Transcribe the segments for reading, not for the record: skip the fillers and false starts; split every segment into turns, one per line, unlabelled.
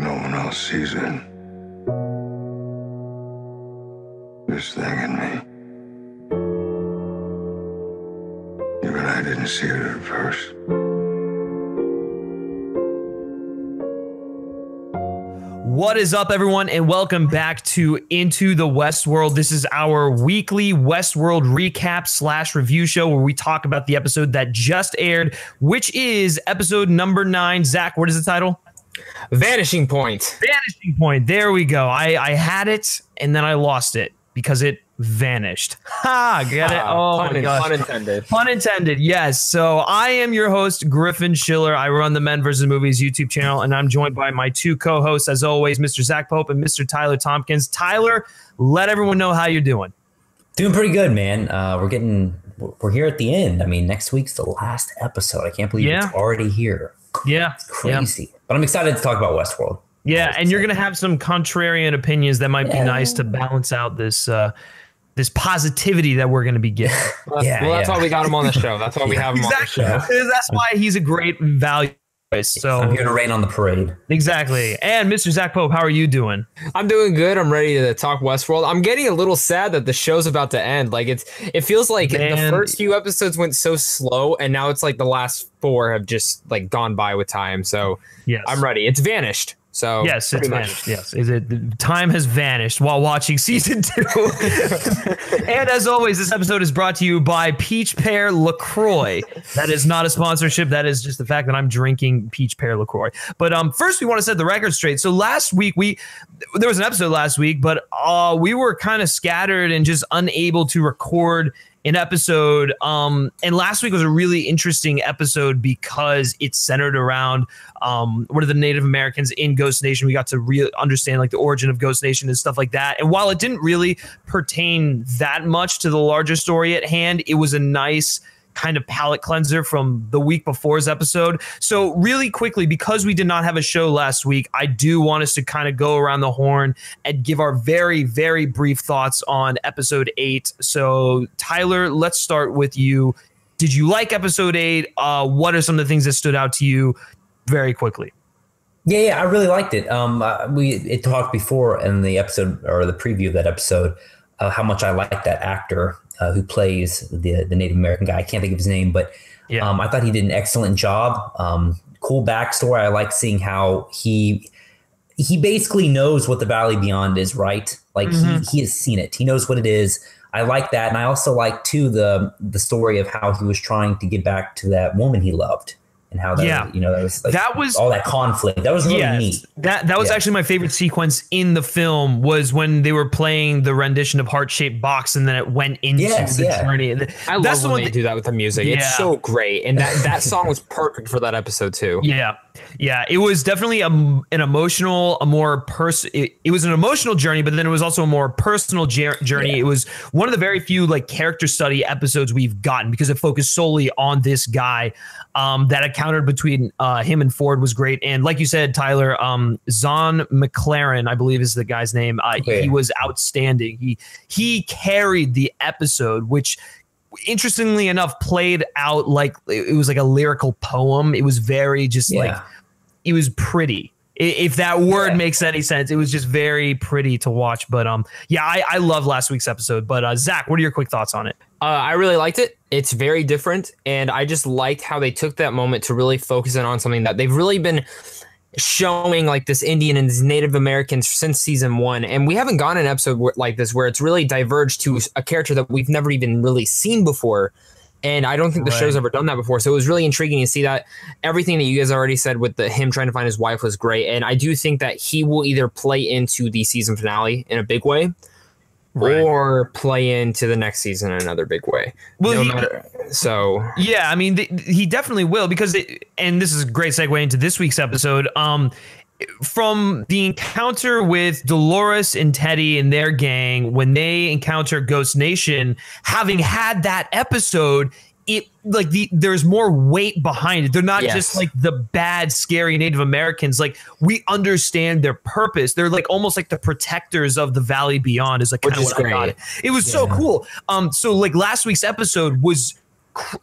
no one else sees it. This thing in me. Even I didn't see it at first.
What is up, everyone, and welcome back to Into the Westworld. This is our weekly Westworld recap / review show where we talk about the episode that just aired, which is episode number 9. Zach, what is the title?
Vanishing Point.
Vanishing Point. There we go. I had it, and then I lost it because it vanished. Ha! Get it? Oh, my gosh.
Pun intended.
Pun intended, yes. So I am your host, Griffin Schiller. I run the Men vs. Movies YouTube channel, and I'm joined by my two co-hosts, as always, Mr. Zach Pope and Mr. Tyler Tompkins. Tyler, let everyone know how you're doing.
Doing pretty good, man. We're here at the end. I mean, next week's the last episode. I can't believe it's already here.
Yeah.
It's crazy. But I'm excited to talk about Westworld.
Yeah, and you're going to have some contrarian opinions that might be nice to balance out this this positivity that we're going to be getting.
That's why we got him on the show. That's why we have him on the show.
That's why he's a great value. So
I'm here to rain on the parade.
Exactly. And Mr. Zach Pope, how are you doing?
I'm doing good. I'm ready to talk Westworld. I'm getting a little sad that the show's about to end. Like it feels like the first few episodes went so slow, and now it's like the last 4 have just like gone by with time. So yes. I'm ready. It's vanished. So
yes, it's vanished. Yes, time has vanished while watching season 2. And as always, this episode is brought to you by Peach Pear LaCroix. That is not a sponsorship. That is just the fact that I'm drinking Peach Pear LaCroix. But first, we want to set the record straight. So last week there was an episode last week, but we were kind of scattered and just unable to record an episode. And last week was a really interesting episode because it's centered around one of the Native Americans in Ghost Nation. We got to understand like the origin of Ghost Nation and stuff like that. And while it didn't really pertain that much to the larger story at hand, it was a nice kind of palate cleanser from the week before's episode. So really quickly, because we did not have a show last week, I do want us to kind of go around the horn and give our very, very brief thoughts on episode 8. So Tyler, let's start with you. Did you like episode 8? What are some of the things that stood out to you very quickly?
Yeah, I really liked it. We talked before in the episode or the preview of that episode how much I liked that actor who plays the Native American guy. I can't think of his name, but I thought he did an excellent job. Cool backstory. I like seeing how he basically knows what the Valley Beyond is, right? Like he has seen it. He knows what it is. I like that. And I also like too the story of how he was trying to get back to that woman he loved. And how that, that was all that conflict. That was really neat.
That was actually my favorite sequence in the film was when they were playing the rendition of Heart Shaped Box, and then it went into the journey.
I love when they do that with the music. Yeah. It's so great, and that song was perfect for that episode too.
Yeah, it was definitely an emotional, it was an emotional journey, but then it was also a more personal journey. It was one of the very few like character study episodes we've gotten because it focused solely on this guy. That encounter between him and Ford was great. And like you said, Tyler, Zahn McLaren, I believe is the guy's name. He was outstanding. He carried the episode, which interestingly enough played out like it was like a lyrical poem. It was very just like it was pretty. If that word makes any sense, it was just very pretty to watch. But I love last week's episode. But Zach, what are your quick thoughts on it?
I really liked it. It's very different, and I just liked how they took that moment to really focus in on something that they've really been showing, like this Indian and these Native Americans since season 1. And we haven't gotten an episode like this where it's really diverged to a character that we've never even really seen before. And I don't think the show's ever done that before. So it was really intriguing to see that. Everything that you guys already said with him trying to find his wife was great. And I do think that he will either play into the season finale in a big way or play into the next season in another big way.
Well,
I
mean, he definitely will, because and this is a great segue into this week's episode. From the encounter with Dolores and Teddy and their gang, when they encounter Ghost Nation, having had that episode, there's more weight behind it. They're not just like the bad, scary Native Americans. Like, we understand their purpose. They're like almost like the protectors of the Valley Beyond is like kind of what I got. It was so cool. So like last week's episode was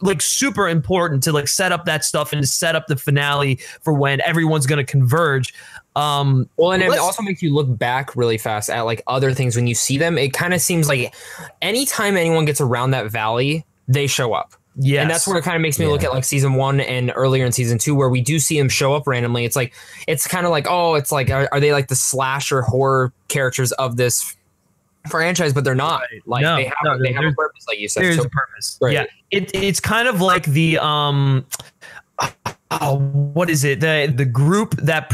like super important to like set up that stuff and to set up the finale for when everyone's going to converge.
Well, and it also makes you look back really fast at like other things when you see them. It kind of seems like anytime anyone gets around that valley, they show up. Yeah, and that's where it kind of makes me look at like season 1 and earlier in season 2, where we do see him show up randomly. It's like it's kind of like, oh, it's like are they like the slasher horror characters of this franchise? But they're not. Like they have a purpose, like you said.
There's a purpose. Right. Yeah, it's kind of like the what is it? The group that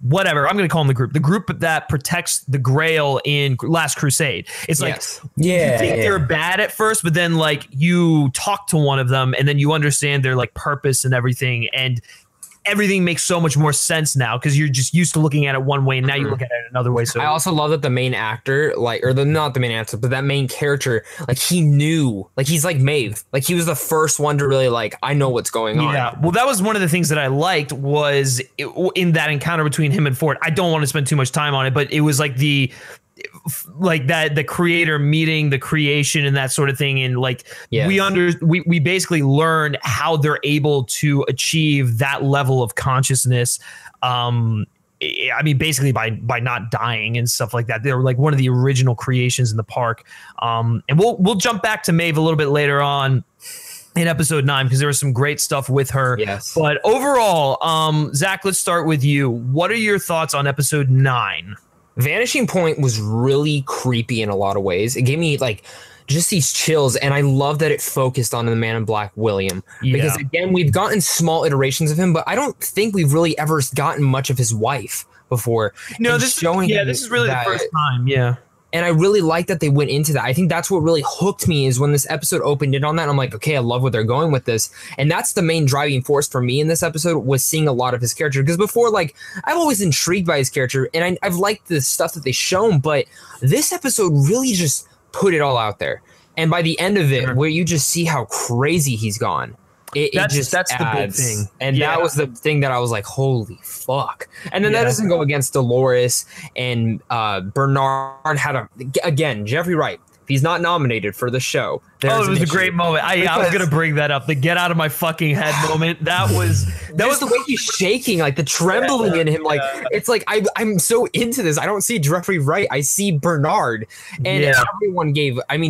whatever, I'm going to call them the group that protects the Grail in Last Crusade. It's like, you think they're bad at first, but then like you talk to one of them and then you understand their like purpose and everything. And everything makes so much more sense now because you're just used to looking at it one way and now you look at it another way. So
I also love that the main actor, not the main actor, but that main character, like he knew, like he's like Maeve, like he was the first one to really like, I know what's going on.
Yeah, well, that was one of the things that I liked was in that encounter between him and Ford. I don't want to spend too much time on it, but it was like the creator meeting the creation and that sort of thing, and like we basically learn how they're able to achieve that level of consciousness. I mean, basically by not dying and stuff like that. They were like one of the original creations in the park. And we'll jump back to Maeve a little bit later on in episode 9 because there was some great stuff with her. Yes. But overall, Zach, let's start with you. What are your thoughts on episode 9?
Vanishing Point was really creepy in a lot of ways. It gave me like just these chills, and I love that it focused on the Man in Black, William. Because again, we've gotten small iterations of him, but I don't think we've really ever gotten much of his wife before.
No, this is really the first time. Yeah.
And I really like that they went into that. I think that's what really hooked me is when this episode opened in on that. I'm like, okay, I love what they're going with this. And that's the main driving force for me in this episode was seeing a lot of his character. Because before, like, I've always intrigued by his character and I've liked the stuff that they've shown. But this episode really just put it all out there. And by the end of it, where you just see how crazy he's gone. That's the big thing. And that was the thing that I was like, holy fuck. And then that doesn't go against Dolores and Bernard had again, Jeffrey Wright. If he's not nominated for the show.
It was a great moment. I was going to bring that up. The get out of my fucking head moment. That was
the way he's shaking, like the trembling in him. Like, it's like, I'm so into this. I don't see Jeffrey Wright. I see Bernard. And everyone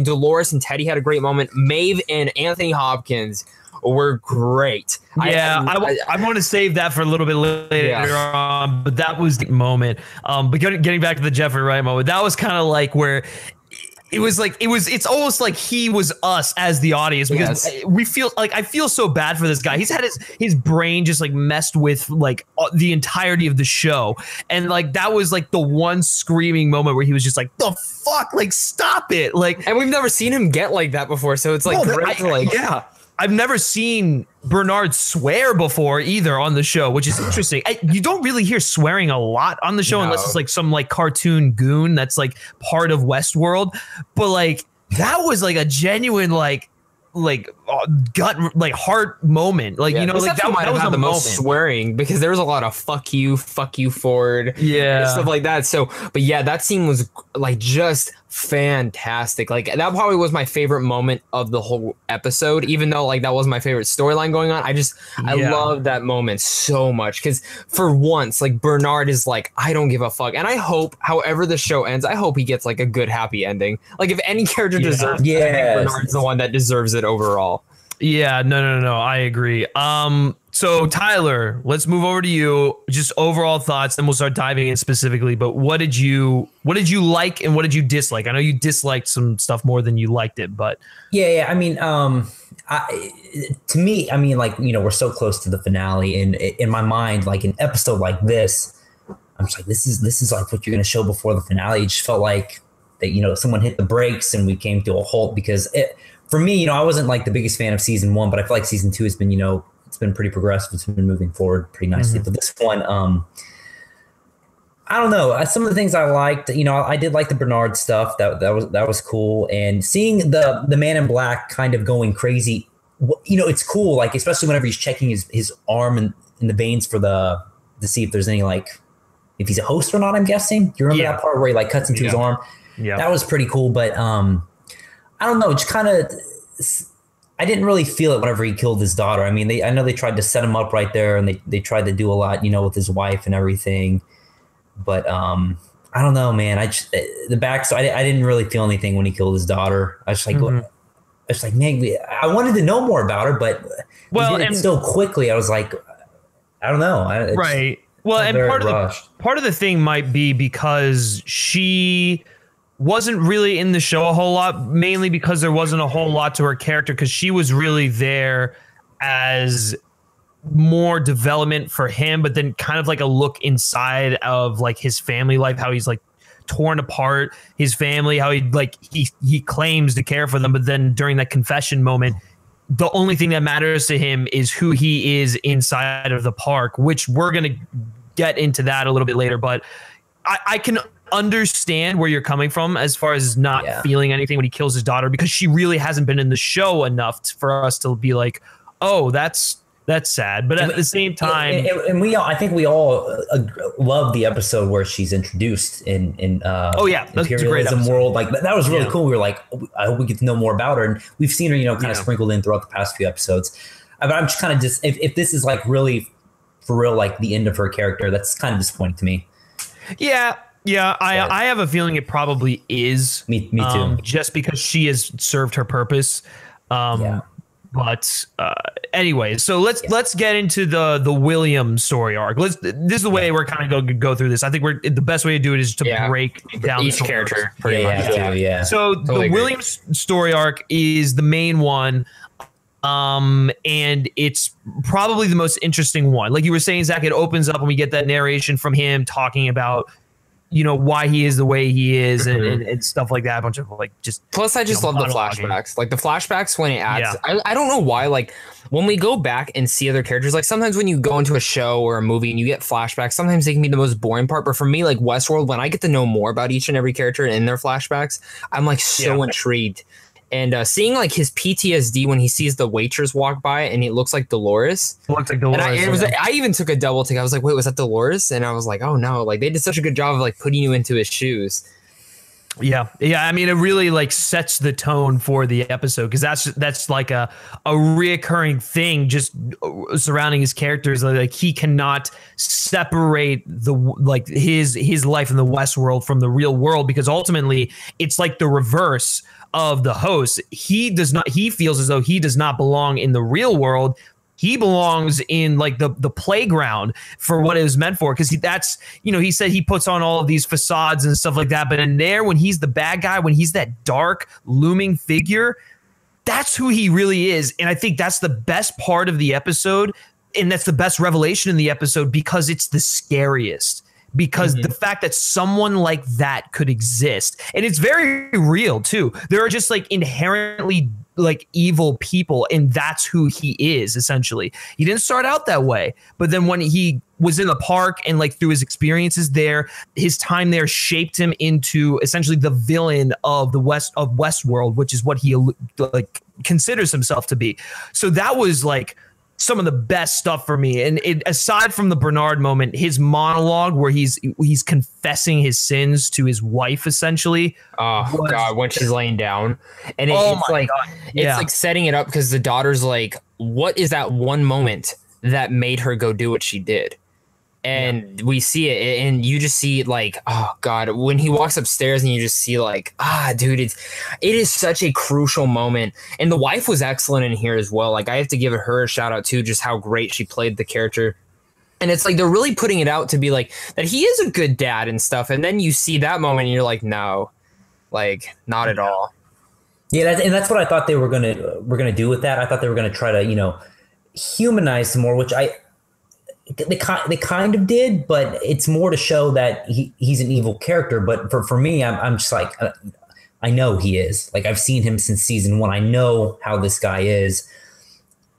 Dolores and Teddy had a great moment. Maeve and Anthony Hopkins were great.
I want to save that for a little bit later on, but that was the moment. But getting back to the Jeffrey Wright moment, that was kind of like where it's almost like he was us as the audience because we feel like I feel so bad for this guy. He's had his brain just like messed with like the entirety of the show. And like that was like the one screaming moment where he was just like, the fuck, like stop it. Like,
and we've never seen him get like that before. So it's like,
I've never seen Bernard swear before either on the show, which is interesting. You don't really hear swearing a lot on the show unless it's like some like cartoon goon that's like part of Westworld. But like that was like a genuine gut like heart moment. Like, like that was the most
swearing because there was a lot of fuck you Ford, and stuff like that. So, but that scene was like just fantastic. Like that probably was my favorite moment of the whole episode, even though like that was my favorite storyline going on. I love that moment so much because for once, like Bernard is like, I don't give a fuck, and I hope, however the show ends, I hope he gets like a good happy ending. Like if any character deserves it, I think Bernard's the one that deserves it overall.
Yeah, no, I agree. So Tyler, let's move over to you. Just overall thoughts, then we'll start diving in specifically. But what did you like and what did you dislike? I know you disliked some stuff more than you liked it, but
I mean, to me, I mean, like, we're so close to the finale, and in my mind, like an episode like this, I'm just like, this is like what you're going to show before the finale. It just felt like that, someone hit the brakes and we came to a halt because for me, I wasn't like the biggest fan of season 1, but I feel like season 2 has been, it's been pretty progressive. It's been moving forward pretty nicely. But this one, I don't know. Some of the things I liked, I did like the Bernard stuff. That was cool. And seeing the Man in Black kind of going crazy, it's cool. Like, especially whenever he's checking his arm and in the veins to see if there's any, like, if he's a host or not, I'm guessing. Do you remember that part where he like cuts into his arm? Yeah. That was pretty cool. But, I don't know, just kind of I didn't really feel it whenever he killed his daughter. I mean, I know they tried to set him up right there, and they tried to do a lot, with his wife and everything. But I don't know, man. The backstory. I didn't really feel anything when he killed his daughter. I was just like, man, I wanted to know more about her, but he did it so quickly. I was like, I don't know.
Right. Well, and part of the thing might be because she wasn't really in the show a whole lot, mainly because there wasn't a whole lot to her character, because she was really there as more development for him, but then kind of like a look inside of like his family life, how he's like torn apart, his family, how he claims to care for them, but then during that confession moment, the only thing that matters to him is who he is inside of the park, which we're going to get into that a little bit later. But I can understand where you're coming from as far as not feeling anything when he kills his daughter, because she really hasn't been in the show enough for us to be like, oh, that's sad. But at the same time,
and I think we all love the episode where she's introduced in
that's a great episode.
World. Like that was really cool. We were like, I hope we get to know more about her, and we've seen her, kind of sprinkled in throughout the past few episodes. But I'm just kind of if this is like really for real, like the end of her character, that's kind of disappointing to me.
Yeah, I have a feeling it probably is.
Me too.
Just because she has served her purpose. But anyway, so let's get into the William story arc. This is the way we're kind of going to go through this. I think the best way to do it is to break down
each character pretty much.
Yeah. So the William story arc is the main one. And it's probably the most interesting one. Like you were saying, Zach, it opens up and we get that narration from him talking about, why he is the way he is and stuff like that. A bunch of like just.
Plus, I just love the flashbacks. Like the flashbacks when it adds. I don't know why. Like when we go back and see other characters, like sometimes when you go into a show or a movie and you get flashbacks, sometimes they can be the most boring part. But for me, like Westworld, when I get to know more about each and every character in their flashbacks, I'm like so intrigued. And seeing like his PTSD when he sees the waitress walk by and it looks like Dolores.
It looks like Dolores.
And I even took a double take. I was like, wait, was that Dolores? And I was like, oh no, like they did such a good job of like putting you into his shoes.
Yeah. I mean, it really like sets the tone for the episode, because that's like a reoccurring thing just surrounding his characters. Like he cannot separate his life in the Westworld from the real world, because ultimately it's like the reverse of the host. He feels as though he does not belong in the real world. He belongs in like the playground for what it was meant for. Because he said he puts on all of these facades and stuff like that. But in there, when he's the bad guy, when he's that dark looming figure, that's who he really is. And I think that's the best part of the episode. And that's the best revelation in the episode, because it's the scariest. Because the fact that someone like that could exist, and it's very real too. There are just like inherently like evil people, and that's who he is essentially. He didn't start out that way, but then when he was in the park and like through his experiences there, his time there shaped him into essentially the villain of Westworld, which is what he like considers himself to be. So that was like some of the best stuff for me. And aside from the Bernard moment, his monologue where he's confessing his sins to his wife, essentially.
Oh God, when she's laying down, and it's like setting it up, because the daughter's like, what is that one moment that made her go do what she did? And we see it, and you just see like, oh God, when he walks upstairs and you just see like, dude, it is such a crucial moment. And the wife was excellent in here as well. Like I have to give her a shout out too, just how great she played the character. And it's like they're really putting it out to be like that he is a good dad and stuff. And then you see that moment and you're like, no, like not at all.
Yeah, that's what I thought they were gonna do with that. I thought they were gonna try to humanize some more, which they kind of did, but it's more to show that he's an evil character. But for me, I'm just like, I know he is. Like I've seen him since season 1. I know how this guy is,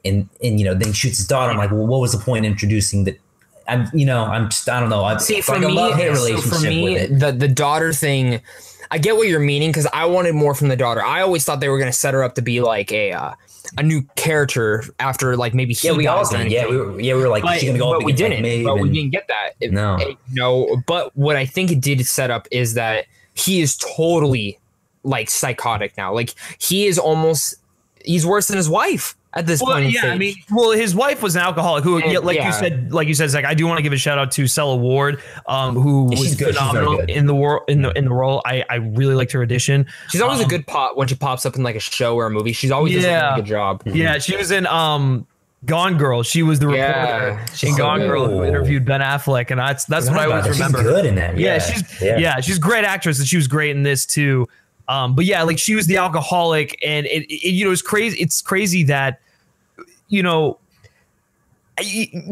and then he shoots his daughter. I'm like, well, what was the point in introducing that? I don't know.
See, for me, the daughter thing, I get what you're meaning, because I wanted more from the daughter. I always thought they were going to set her up to be like a new character after like maybe he
we all did. We were like, she's gonna go up.
We didn't. We didn't get that. No. But what I think it did set up is that he is totally like psychotic now. Like he is almost he's worse than his wife at this point.
Yeah, I mean, his wife was an alcoholic who, you said, Zach, I do want to give a shout out to Stella Ward, who was phenomenal in the role. I really liked her audition.
She's always a good pop when she pops up in like a show or a movie. She's always does a good job.
Yeah, she was in Gone Girl. She was the reporter in Gone Girl who interviewed Ben Affleck, and that's what I always remember.
She's good in that.
She's a great actress, and she was great in this too. But yeah, like she was the alcoholic, and it it's crazy. It's crazy that,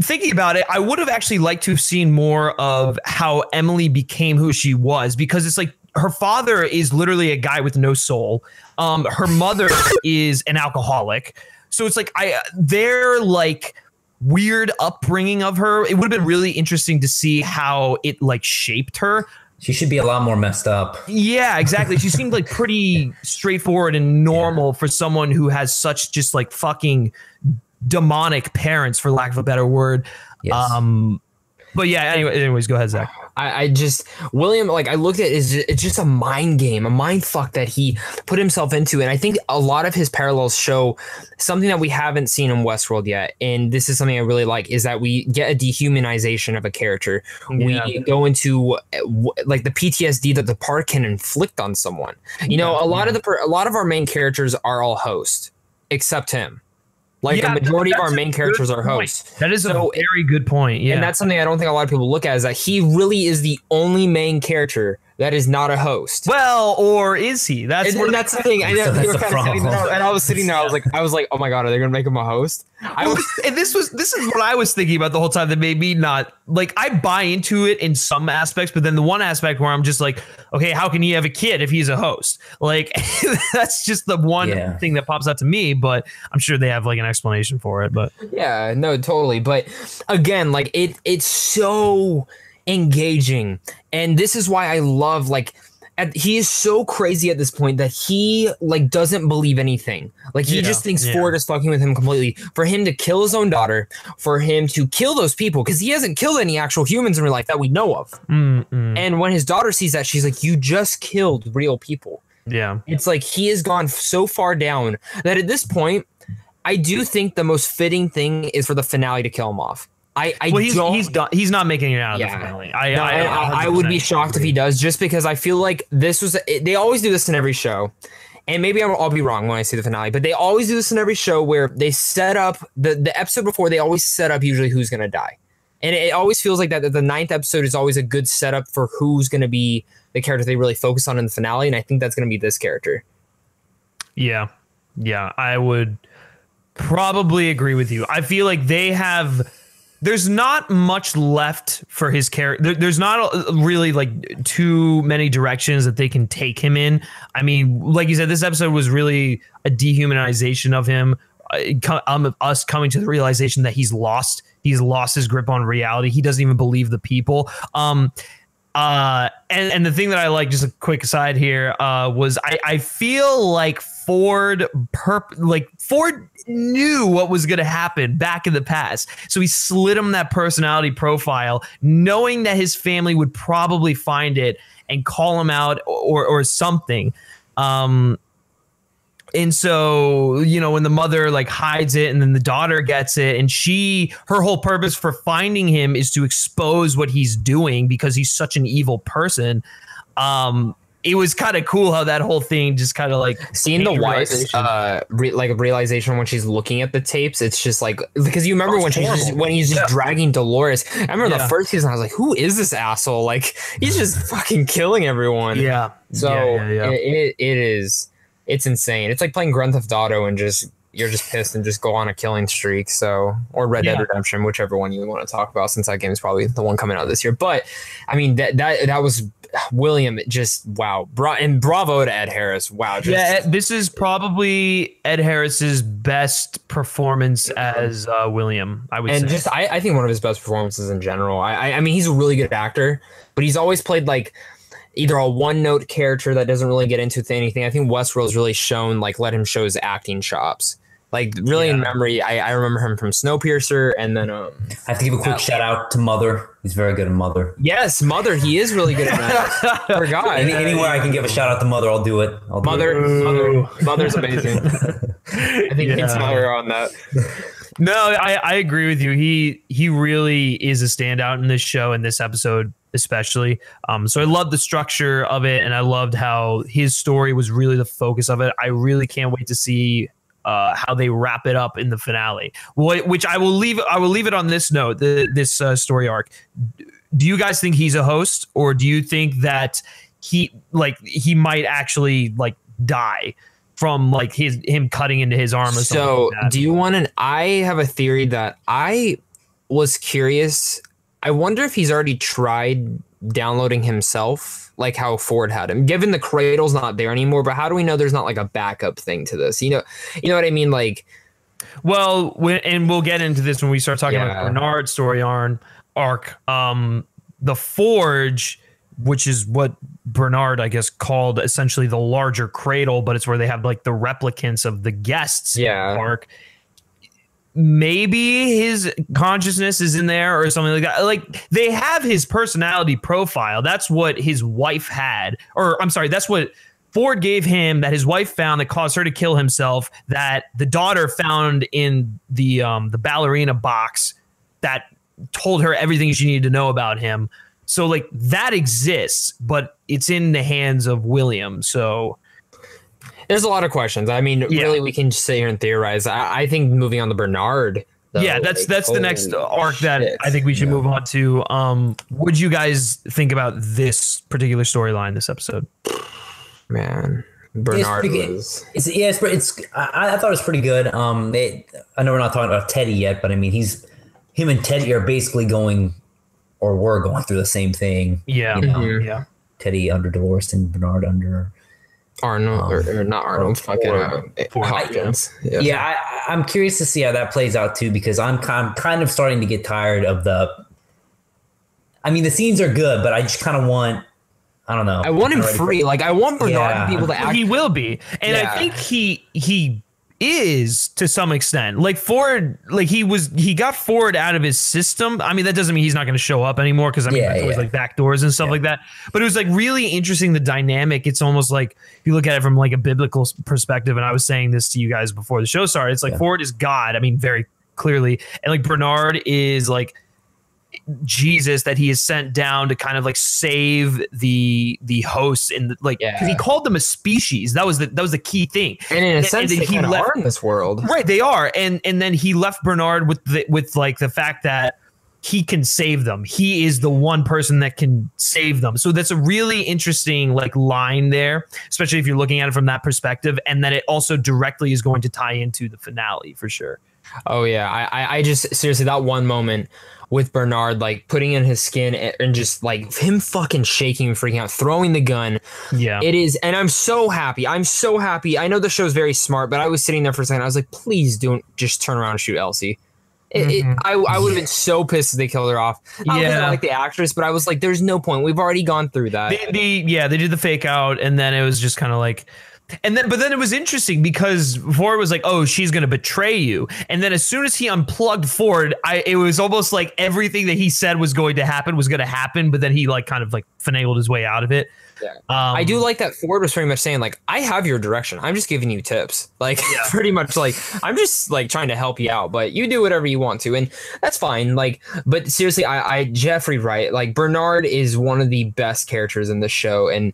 thinking about it, I would have actually liked to have seen more of how Emily became who she was, because it's like her father is literally a guy with no soul. Her mother is an alcoholic. So it's like their like weird upbringing of her. It would have been really interesting to see how it like shaped her.
She should be a lot more messed up.
Yeah, exactly. She seemed like pretty straightforward and normal for someone who has such just like fucking demonic parents, for lack of a better word.
Yes.
But yeah, anyways, go ahead, Zach.
I just, William, like I looked at it, it's just a mind game, a mind fuck that he put himself into. And I think a lot of his parallels show something that we haven't seen in Westworld yet. And this is something I really like, is that we get a dehumanization of a character. Yeah. We go into like the PTSD that the park can inflict on someone. A lot of our main characters are all hosts, except him. Like the majority of our main characters are hosts.
That is a very good point. Yeah.
And that's something I don't think a lot of people look at, is that he really is the only main character that is not a host.
Well, or is he?
That's the thing. I know you were kind of sitting there, and I was sitting there. I was like, oh my god, are they gonna make him a host?
And this is what I was thinking about the whole time. That made me not like, I buy into it in some aspects, but then the one aspect where I'm just like, okay, how can he have a kid if he's a host? Like that's just the one thing that pops out to me. But I'm sure they have like an explanation for it. But
yeah, no, totally. But again, like it's so engaging, and this is why I love he is so crazy at this point that he like doesn't believe anything. Like he just thinks Ford is fucking with him completely. For him to kill his own daughter, for him to kill those people, because he hasn't killed any actual humans in real life that we know of. And when his daughter sees that, she's like, you just killed real people. Yeah, it's like he has gone so far down that at this point, I do think the most fitting thing is for the finale to kill him off.
He's done. He's not making it out of the finale.
I would be shocked if he does, just because I feel like this was. They always do this in every show, and maybe I'll be wrong when I see the finale, but they always do this in every show where they set up the episode before. They always set up usually who's going to die, and it always feels like that the 9th episode is always a good setup for who's going to be the character they really focus on in the finale, and I think that's going to be this character.
Yeah, I would probably agree with you. I feel like they have. There's not much left for his character. There's not really like too many directions that they can take him in. I mean, like you said, this episode was really a dehumanization of him. Us coming to the realization that he's lost his grip on reality. He doesn't even believe the people. And the thing that I like, just a quick aside here, was I feel like Ford knew what was going to happen back in the past. So he slid him that personality profile, knowing that his family would probably find it and call him out or something. And so, when the mother like hides it and then the daughter gets it, and her whole purpose for finding him is to expose what he's doing because he's such an evil person. It was kind of cool how that whole thing just kind of like
seeing the wife's realization when she's looking at the tapes. It's just like, because you remember when he's just dragging Dolores. I remember the first season, I was like, who is this asshole? Like he's just fucking killing everyone.
Yeah.
So it's insane. It's like playing Grand Theft Auto and you're just pissed and just go on a killing streak. So, or Red Dead Redemption, whichever one you want to talk about, since that game is probably the one coming out this year. But I mean, that was William. Just wow, and bravo to Ed Harris. Wow,
this is probably Ed Harris's best performance as William. I would say,
I think one of his best performances in general. I mean, he's a really good actor, but he's always played like either a one-note character that doesn't really get into anything. I think Westworld's really let him show his acting chops. Like really in memory, I remember him from Snowpiercer, and then
I have to give a quick shout out to Mother. He's very good at Mother.
Yes, Mother. He is really good at that. Forgot.
Anywhere I can give a shout out to Mother, I'll do it.
Mother's amazing. I think he's Mother on that.
No, I agree with you. He really is a standout in this show, in this episode especially. So I love the structure of it, and I loved how his story was really the focus of it. I really can't wait to see how they wrap it up in the finale. Which I will leave it on this note. This story arc. Do you guys think he's a host, or do you think that he might actually like die from like him cutting into his arm or something?
So
like that?
do you want I have a theory that I was curious. I wonder if he's already tried downloading himself, like how Ford had him, given the cradle's not there anymore. But how do we know there's not like a backup thing to this? You know what I mean? Like,
well, and we'll get into this when we start talking about Bernard's story arc. The Forge, which is what Bernard, I guess, called essentially the larger cradle, but it's where they have like the replicants of the guests arc. Maybe his consciousness is in there or something like that. Like they have his personality profile. That's what his wife had, or I'm sorry, that's what Ford gave him, that his wife found, that caused her to kill himself, that the daughter found in the ballerina box that told her everything she needed to know about him. So like that exists, but it's in the hands of William. So
there's a lot of questions. I mean, really, we can just sit here and theorize. I think moving on to Bernard. Though,
that's the next arc that I think we should move on to. What did you guys think about this particular storyline, this episode?
Man, Bernard
I thought it was pretty good. I know we're not talking about Teddy yet, but I mean, him and Teddy are basically going through the same thing.
Yeah,
you know? Teddy under Dolores and Bernard under
Arnold, or not Arnold, Hopkins.
I'm curious to see how that plays out too, because I'm kind of starting to get tired of the scenes are good, but I just kind of want, I don't know.
I want him free. Like I want Bernard to be able to act.
He will be. And I think he is to some extent. Like Ford, like he got Ford out of his system. I mean, that doesn't mean he's not going to show up anymore, because there's always like back doors and stuff like that. But it was like really interesting, the dynamic. It's almost like if you look at it from like a biblical perspective, and I was saying this to you guys before the show started, it's like Ford is God. I mean, very clearly. And like Bernard is like Jesus, that he is sent down to kind of like save the hosts, and because he called them a species. That was the key thing.
And in a sense, they kind of are in this world,
right? They are, and then he left Bernard with like the fact that he can save them. He is the one person that can save them. So that's a really interesting like line there, especially if you're looking at it from that perspective, and that it also directly is going to tie into the finale for sure.
Oh yeah, I just seriously, that one moment with Bernard, like putting in his skin and just like him fucking shaking and freaking out, throwing the gun.
Yeah,
it is. And I'm so happy. I know the show's very smart, but I was sitting there for a second. I was like, please don't just turn around and shoot Elsie. I would have been so pissed if they killed her off. I don't like the actress, but I was like, there's no point. We've already gone through that.
They did the fake out, and then it was just kind of like, but then it was interesting because Ford was like, oh, she's going to betray you. And then as soon as he unplugged Ford, it was almost like everything that he said was going to happen. But then he like kind of like finagled his way out of it.
Yeah. I do like that Ford was pretty much saying like, I have your direction. I'm just giving you tips. Like pretty much like, I'm just like trying to help you out, but you do whatever you want to. And that's fine. Like, but seriously, I Jeffrey Wright, like Bernard is one of the best characters in the show. And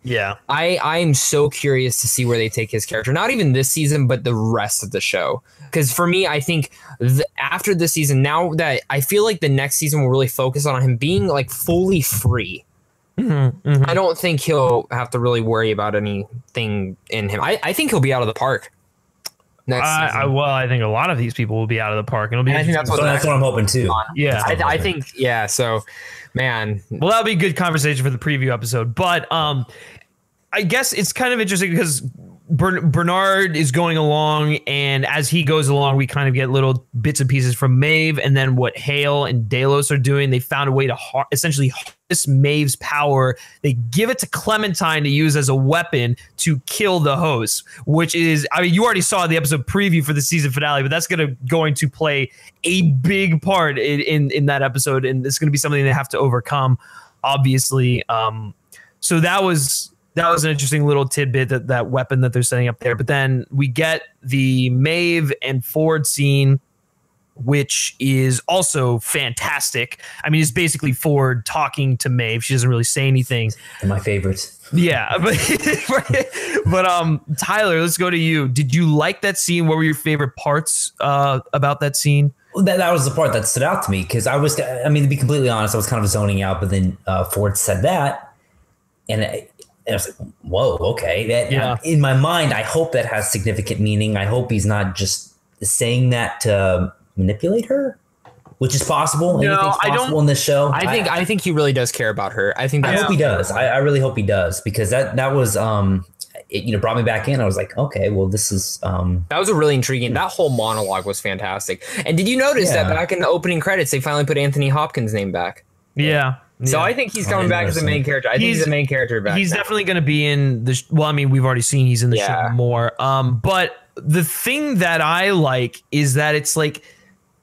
I'm so curious to see where they take his character, not even this season, but the rest of the show. Because for me, I think after this season, now that I feel like the next season will really focus on him being like fully free. I don't think he'll have to really worry about anything in him. I think he'll be out of the park next season.
I think a lot of these people will be out of the park, and it'll be.
I think that's what I'm hoping too.
Yeah,
I think. Yeah. So, man.
Well, that'll be a good conversation for the preview episode. But I guess it's kind of interesting because Bernard is going along, and as he goes along, we kind of get little bits and pieces from Maeve, and then what Hale and Delos are doing. They found a way to essentially harness Maeve's power. They give it to Clementine to use as a weapon to kill the host, which is, I mean, you already saw the episode preview for the season finale, but that's going to play a big part in that episode, and it's going to be something they have to overcome, obviously. So that was an interesting little tidbit, that weapon that they're setting up there. But then we get the Maeve and Ford scene, which is also fantastic. I mean, it's basically Ford talking to Maeve. She doesn't really say anything.
My favorites.
Yeah, but Tyler, let's go to you. Did you like that scene? What were your favorite parts about that scene?
Well, that was the part that stood out to me, because I mean, to be completely honest, I was kind of zoning out, but then Ford said that, and I was like, whoa, okay. In my mind, I hope that has significant meaning. I hope he's not just saying that to manipulate her, which is possible.
No,
Anything's possible in this show.
I think he really does care about her. I hope
he does. I really hope he does, because that was it brought me back in. I was like, okay, well, this is
that was a really intriguing. That whole monologue was fantastic. And did you notice that back in the opening credits, they finally put Anthony Hopkins' name back?
Yeah.
So I think he's coming back as the main character. I think he's the main character back.
He's definitely going to be in the. Well, I mean, we've already seen he's in the show more. But the thing that I like is that it's like,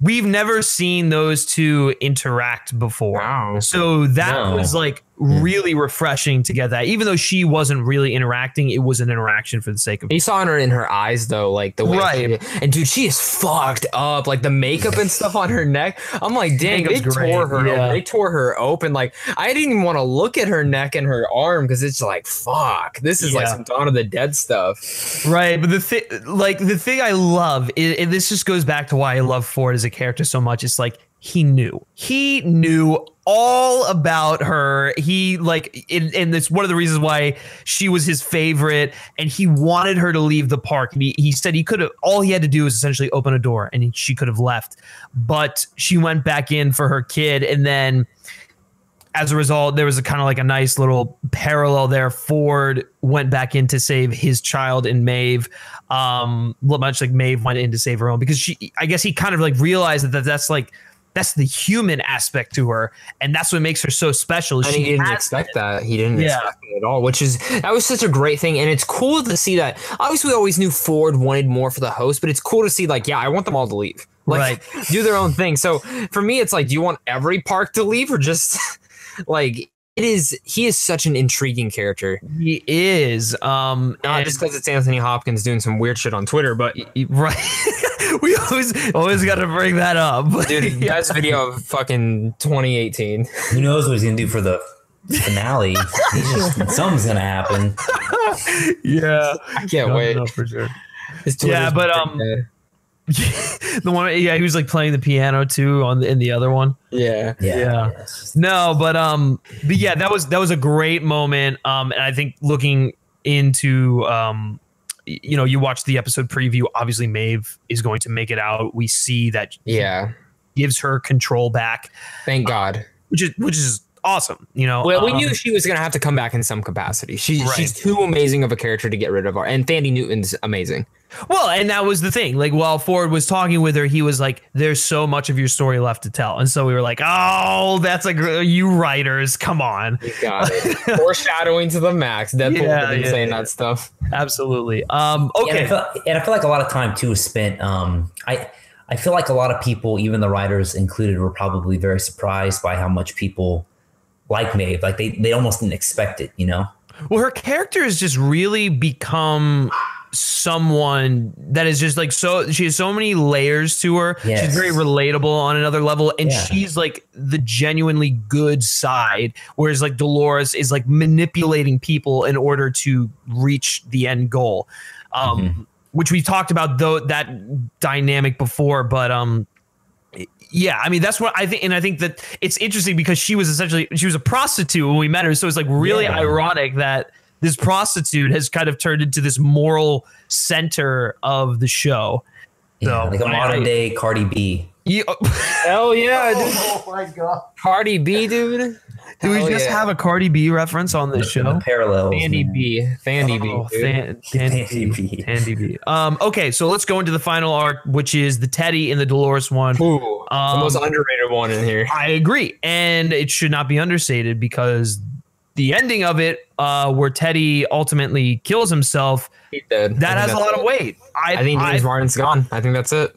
we've never seen those two interact before. Wow. So that was like really refreshing to get that. Even though she wasn't really interacting, it was an interaction for the sake of it.
You saw her in her eyes, though, like the way and dude, she is fucked up. Like the makeup and stuff on her neck. I'm like, dang, they tore her open. They tore her open. Like, I didn't even want to look at her neck and her arm, because it's like, fuck, this is like some Dawn of the Dead stuff.
Right. But the thing I love is, and this just goes back to why I love Ford as a character so much. It's like, he knew all about her. He and it's one of the reasons why she was his favorite, and he wanted her to leave the park. And he said he could have, all he had to do was essentially open a door and she could have left, but she went back in for her kid. And then as a result, there was a kind of like a nice little parallel there. Ford went back in to save his child and Maeve, much like Maeve went in to save her own, because I guess he kind of like realized that's the human aspect to her, and that's what makes her so special.
And he didn't expect that. He didn't expect it at all, that was such a great thing. And it's cool to see that. Obviously, we always knew Ford wanted more for the host, but it's cool to see, like, I want them all to leave. Like, do their own thing. So for me, it's like, do you want every park to leave, or just like, he is such an intriguing character.
He is.
Not just because it's Anthony Hopkins doing some weird shit on Twitter, but
right. We always got to bring that up.
Dude, best video of fucking 2018.
Who knows what he's gonna do for the finale? Something's gonna happen.
Yeah,
I can't wait.
No, for sure. Yeah, but the one, he was like playing the piano too in the other one.
Yeah.
No, but yeah, that was a great moment. And I think looking into you watch the episode preview, obviously Maeve is going to make it out. We see that gives her control back.
Thank God.
Which is awesome.
Well, we knew she was going to have to come back in some capacity. She's too amazing of a character to get rid of her. And Thandie Newton's amazing.
Well, and that was the thing. Like, while Ford was talking with her, he was like, there's so much of your story left to tell. And so we were like, oh, that's like, you writers, come on.
You got it. Foreshadowing to the max. Deadpool saying that stuff.
Absolutely. Okay.
And I feel like a lot of time too is spent. I feel like a lot of people, even the writers included, were probably very surprised by how much people like Maeve. Like they almost didn't expect it,
Well, her character has just really become someone that is just like, so she has so many layers to her. Yes. She's very relatable on another level, and she's like the genuinely good side, whereas like Dolores is like manipulating people in order to reach the end goal, which we talked about that dynamic before. But yeah, I mean, that's what I think. And I think that it's interesting because she was a prostitute when we met her, so it's like really ironic that this prostitute has kind of turned into this moral center of the show.
Yeah, so, like a modern day Cardi B.
Hell yeah, dude.
Oh my god.
Cardi B, dude.
Do we
Hell
just
yeah.
have a Cardi B reference on this show?
The parallels.
Fandy
man.
B. Fandy B,
Oh,
dude.
Tandy B. Tandy B. Okay, so let's go into the final arc, which is the Teddy and the Dolores one.
Ooh, the most underrated one in here.
I agree, and it should not be understated because the ending of it, where Teddy ultimately kills himself,
He did.
that has a lot of weight.
I think James Martin's gone. I think that's it.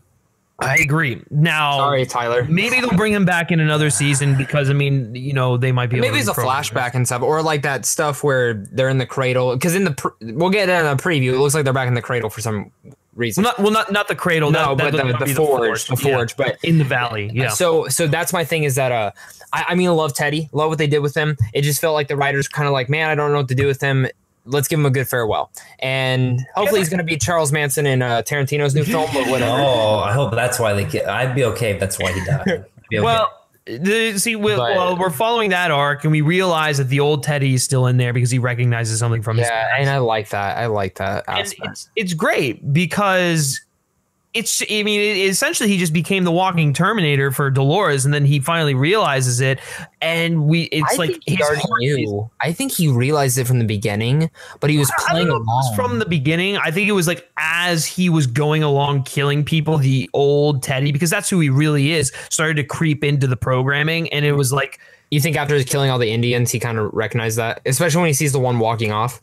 I agree. Now,
Sorry, Tyler.
maybe they'll bring him back in another season because I mean, you know, they might be.
Maybe it's a flashback and stuff, or like that stuff where they're in the cradle. Because in the we'll get it in a preview. It looks like they're back in the cradle for some reason.
Not the cradle.
No,
that
but
would
the
be
forge, the forge.
Yeah,
But
in the valley. Yeah.
So that's my thing is that I mean I love Teddy, love what they did with him. It just felt like the writers kind of like, man, I don't know what to do with him. Let's give him a good farewell, and hopefully he's going to be Charles Manson in Tarantino's new film, but whatever.
Oh, I hope that's why they get. I'd be okay if that's why he died. I'd be okay.
Well, we're following that arc, and we realize that the old Teddy is still in there because he recognizes something from his past.
And I like that. I like that
And
aspect.
it's great because essentially he just became the walking Terminator for Dolores, and then he finally realizes it, and I
think he already knew. I think he realized it from the beginning, but he was playing
along. It was from the beginning. I think it was like as he was going along killing people, the old Teddy, because that's who he really is, started to creep into the programming, and it was like.
You think after killing all the Indians, he kind of recognized that, especially when he sees the one walking off?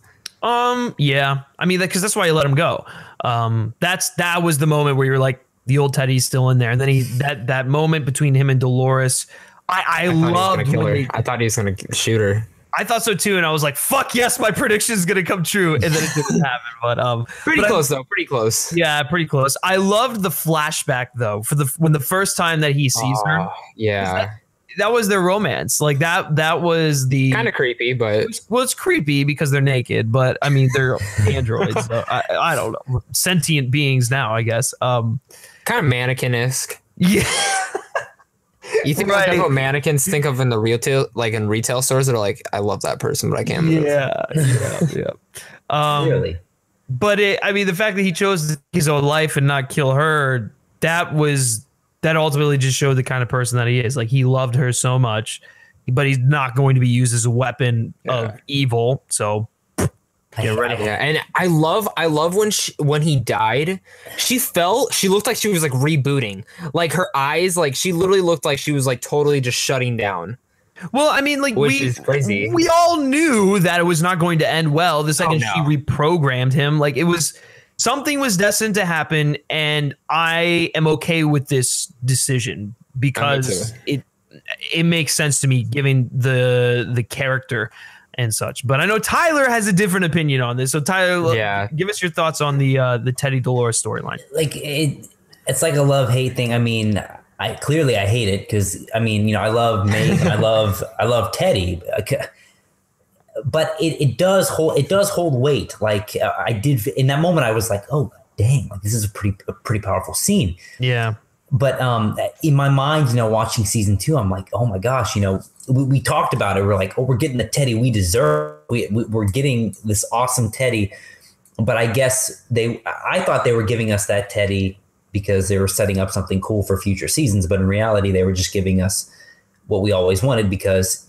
Yeah. I mean, because that's why he let him go. That was the moment where you're like, the old Teddy's still in there, and then that moment between him and Dolores, I loved.
I thought he was gonna shoot her.
I thought so too, and I was like, "Fuck yes, my prediction is gonna come true," and then it didn't happen. But
pretty close though. Pretty close.
Yeah, pretty close. I loved the flashback though when the first time that he sees her.
Yeah.
That was their romance. Like that was the
kind of creepy, but
it's creepy because they're naked, but I mean they're androids. So I don't know, sentient beings now, I guess.
Kind of mannequin-esque.
Yeah.
You think about mannequins think of in the retail stores that are like, I love that person, but I can't move.
Yeah.
Really?
But the fact that he chose his own life and not kill her, that ultimately just showed the kind of person that he is. Like, he loved her so much, but he's not going to be used as a weapon of evil. So get ready.
Yeah, and I love when he died. She looked like she was like rebooting. Like her eyes, like she literally looked like she was like totally just shutting down.
Well, I mean, like
which is crazy.
We all knew that it was not going to end well the second she reprogrammed him. Like something was destined to happen, and I am okay with this decision because it makes sense to me, given the character and such. But I know Tyler has a different opinion on this. So Tyler, give us your thoughts on the Teddy Dolores storyline.
Like it's like a love-hate thing. I mean, I hate it because I mean, you know, I love Maeve, I love Teddy. But it does hold weight. Like I did in that moment, I was like, oh dang, like this is a pretty powerful scene.
Yeah.
But in my mind, you know, watching season 2, I'm like, oh my gosh, you know, we talked about it. We're like, oh, we're getting the Teddy we deserve. We're getting this awesome Teddy. But I guess I thought they were giving us that Teddy because they were setting up something cool for future seasons. But in reality, they were just giving us what we always wanted because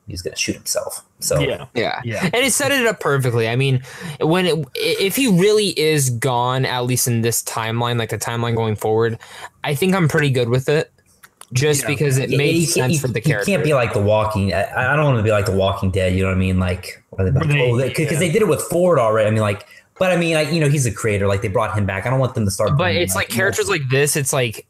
he's going to shoot himself. So
yeah. And it set it up perfectly. I mean, if he really is gone, at least in this timeline, like the timeline going forward, I think I'm pretty good with it. Just because it made sense for the character.
You can't be like The Walking. I don't want to be like The Walking Dead. You know what I mean? Like, because they did it with Ford already. I mean, like, but I mean, you know, he's a creator. Like, they brought him back. I don't want them to start.
But it's like characters like this. It's like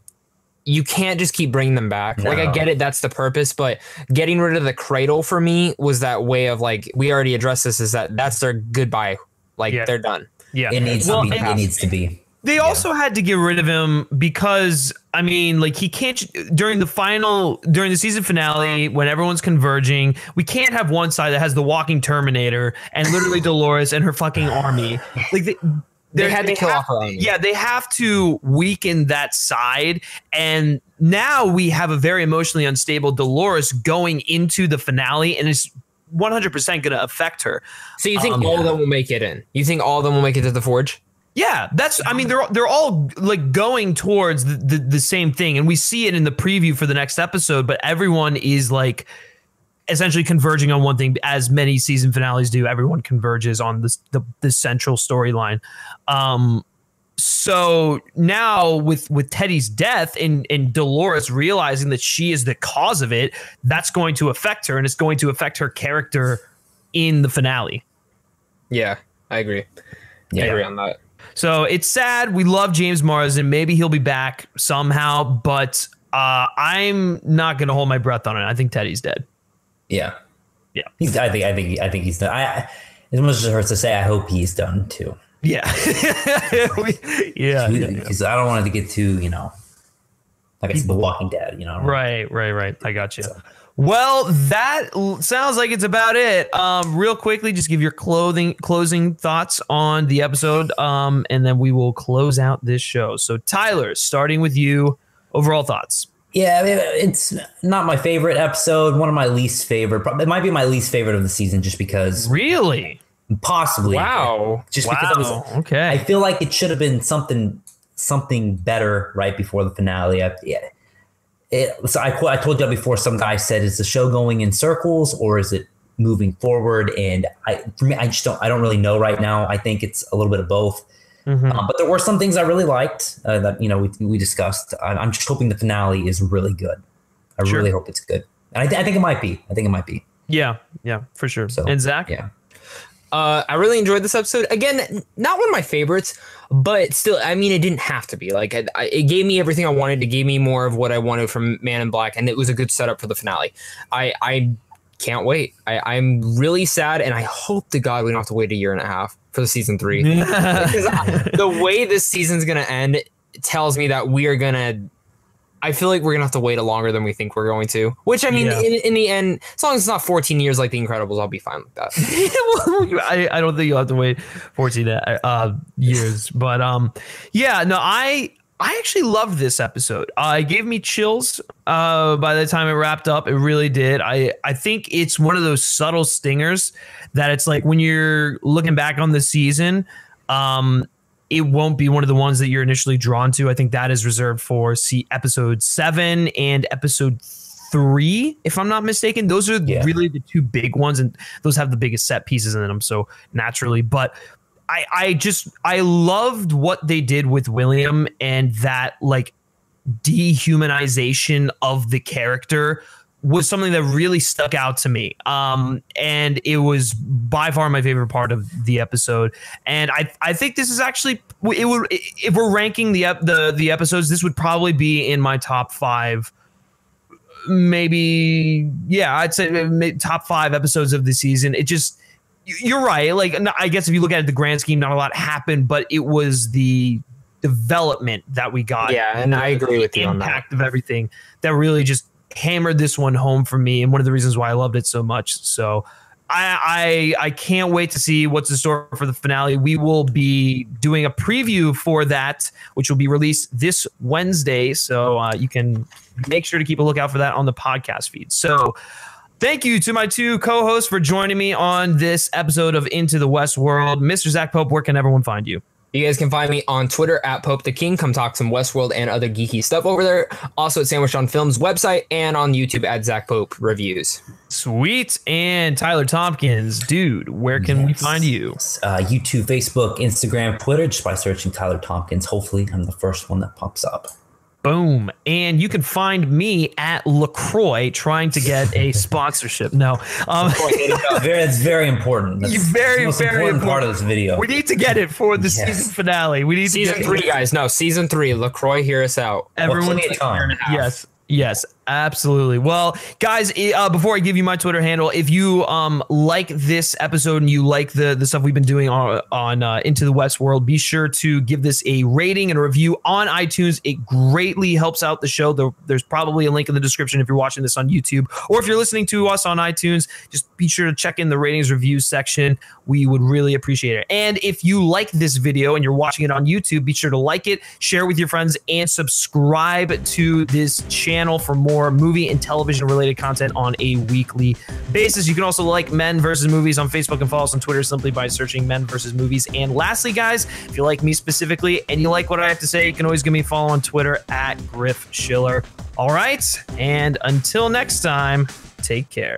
you can't just keep bringing them back. No. Like, I get it. That's the purpose. But getting rid of the cradle for me was that way of like, we already addressed this. Is that's their goodbye. Like, they're done.
Yeah,
it needs to be. It needs to be.
They also had to get rid of him because, I mean, like he can't during the season finale when everyone's converging, we can't have one side that has the walking Terminator and literally Dolores and her fucking army. Like they had to kill off her army. Yeah, they have to weaken that side. And now we have a very emotionally unstable Dolores going into the finale, and it's 100% going to affect her.
So you think all of them will make it in? You think all of them will make it to the Forge?
Yeah, I mean, they're all like going towards the same thing, and we see it in the preview for the next episode. But everyone is like essentially converging on one thing, as many season finales do. Everyone converges on the central storyline. So now with Teddy's death and Dolores realizing that she is the cause of it, that's going to affect her, and it's going to affect her character in the finale.
Yeah, I agree.
Yeah.
I agree on that.
So it's sad. We love James Marsden. Maybe he'll be back somehow, but I'm not going to hold my breath on it. I think Teddy's dead.
Yeah.
Yeah.
I think he's done. As much as it hurts to say, I hope he's done too.
Yeah.
Because I don't want it to get too, like it's The Walking Dead,
Right. I got you. So. Well, that sounds like it's about it. Real quickly, just give your closing thoughts on the episode, and then we will close out this show. So, Tyler, starting with you, overall thoughts.
Yeah, I mean, it's not my favorite episode. One of my least favorite. It might be my least favorite of the season, just because. Really? Possibly.
Wow.
Just because it was
okay.
I feel like it should have been something better right before the finale. So I told you before, some guy said, is the show going in circles or is it moving forward? And for me, I don't really know right now. I think it's a little bit of both. Mm-hmm. But there were some things I really liked that, we discussed. I'm just hoping the finale is really good. I really hope it's good. And I think it might be. Yeah,
for sure.
So,
and Zach?
Yeah.
I really enjoyed this episode. Again, not one of my favorites, but still, I mean, it didn't have to be. Like, it gave me everything I wanted. It gave me more of what I wanted from Man in Black, and it was a good setup for the finale. I can't wait. I'm really sad, and I hope to God we don't have to wait a year and a half for the season 3. Because the way this season's going to end tells me that we are going to... I feel like we're going to have to wait longer than we think we're going to. Which, I mean, in the end, as long as it's not 14 years like The Incredibles, I'll be fine with that.
I don't think you'll have to wait 14 years. But, I actually loved this episode. It gave me chills by the time it wrapped up. It really did. I think it's one of those subtle stingers that it's like when you're looking back on the season, it won't be one of the ones that you're initially drawn to. I think that is reserved for episode 7 and episode 3, if I'm not mistaken. Those are really the two big ones, and those have the biggest set pieces in them. So naturally, but I loved what they did with William and that like dehumanization of the character was something that really stuck out to me. And it was by far my favorite part of the episode. And I think this is actually, if we're ranking the episodes, this would probably be in my top 5, maybe. Yeah, I'd say top 5 episodes of the season. It just, you're right. Like, I guess if you look at it, the grand scheme, not a lot happened, but it was the development that we got.
Yeah. And I agree with you on that.
The impact of everything that really just hammered this one home for me, and one of the reasons why I loved it so much. So I can't wait to see what's in store for the finale. We will be doing a preview for that, which will be released this Wednesday. So you can make sure to keep a lookout for that on the podcast feed. So thank you to my 2 co-hosts for joining me on this episode of Into the Westworld. Mr. Zach Pope, where can everyone find you?
You guys can find me on Twitter at Pope the King. Come talk some Westworld and other geeky stuff over there. Also at Sandwich on Film's website and on YouTube at Zach Pope Reviews.
Sweet. And Tyler Tompkins, dude, where can we find you?
YouTube, Facebook, Instagram, Twitter, just by searching Tyler Tompkins. Hopefully I'm the first one that pops up.
Boom. And you can find me at LaCroix trying to get a sponsorship. No.
It's very important. That's
very,
the most
very
important part of this video.
We need to get it for the season finale. We need
season 3, guys. No, season 3. LaCroix, hear us out.
Everyone, Yes, absolutely. Well, guys, before I give you my Twitter handle, if you like this episode and you like the stuff we've been doing on Into the Westworld, be sure to give this a rating and a review on iTunes. It greatly helps out the show. There's probably a link in the description if you're watching this on YouTube, or if you're listening to us on iTunes, just be sure to check in the ratings reviews section. We would really appreciate it. And if you like this video and you're watching it on YouTube, be sure to like it, share it with your friends, and subscribe to this channel. channel for more movie and television related content on a weekly basis. You can also like Men vs. Movies on Facebook and follow us on Twitter simply by searching Men vs. Movies. And lastly, guys, if you like me specifically and you like what I have to say, you can always give me a follow on Twitter at Griff Schiller. All right, and until next time, take care.